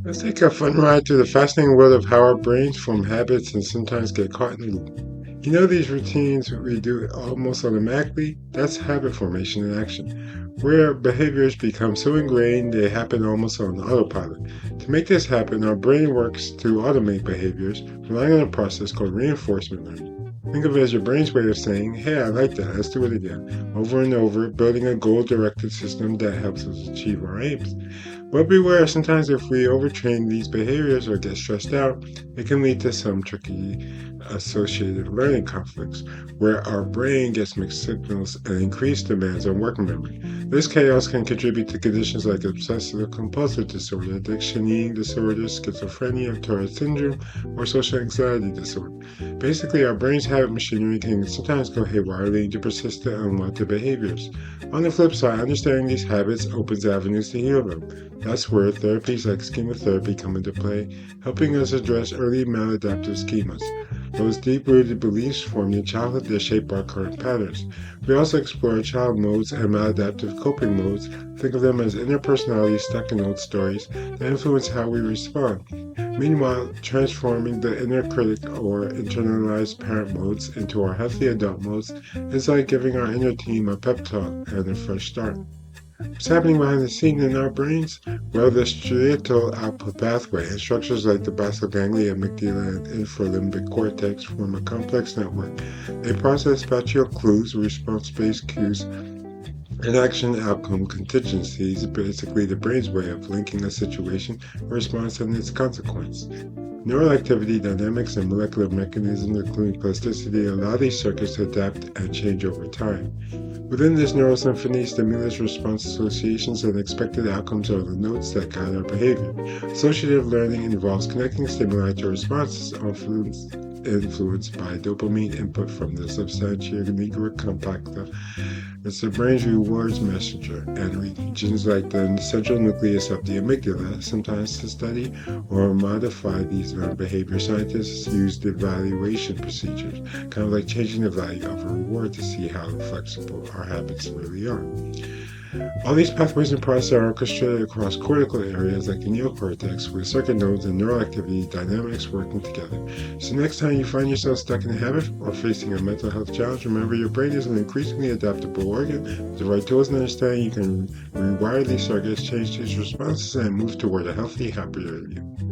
Let's take a fun ride through the fascinating world of how our brains form habits and sometimes get caught in a loop. You know, these routines we do almost automatically? That's habit formation in action, where behaviors become so ingrained they happen almost on autopilot. To make this happen, our brain works to automate behaviors, relying on a process called reinforcement learning. Think of it as your brain's way of saying, hey, I like that, let's do it again, over and over, building a goal directed system that helps us achieve our aims. But beware, sometimes if we overtrain these behaviors or get stressed out, it can lead to some tricky associative learning conflicts, where our brain gets mixed signals and increased demands on working memory. This chaos can contribute to conditions like obsessive compulsive disorder, addiction eating disorder, schizophrenia, Tourette syndrome, or social anxiety disorder. Basically, our brain's habit machinery can sometimes go haywire, leading to persistent unwanted behaviors. On the flip side, understanding these habits opens avenues to heal them. That's where therapies like schema therapy come into play, helping us address early maladaptive schemas. Those deep-rooted beliefs formed in childhood that shape our current patterns. We also explore child modes and maladaptive coping modes. Think of them as inner personalities stuck in old stories that influence how we respond. Meanwhile, transforming the inner critic or internalized parent modes into our healthy adult modes is like giving our inner team a pep talk and a fresh start. What's happening behind the scene in our brains? Well, the striatal output pathway and structures like the basal ganglia, amygdala, and infralimbic cortex form a complex network. They process spatial clues, response-based cues, and action outcome contingencies, basically the brain's way of linking a situation, a response, and its consequence. Neural activity dynamics and molecular mechanisms, including plasticity, allow these circuits to adapt and change over time. Within this neural symphony, stimulus response associations and expected outcomes are the notes that guide our behavior. Associative learning involves connecting stimuli to responses influenced by dopamine input from the substantia nigra compacta. It's the brain's rewards messenger, and regions like the central nucleus of the amygdala. Sometimes to study or modify these learned behaviors, scientists use evaluation procedures, kind of like changing the value of a reward to see how flexible our habits really are. All these pathways and processes are orchestrated across cortical areas like the neocortex, with circuit nodes and neural activity dynamics working together. So next time you find yourself stuck in a habit or facing a mental health challenge, remember your brain is an increasingly adaptable organ. With the right tools and understanding, you can rewire these circuits, change these responses, and move toward a healthy, happier you.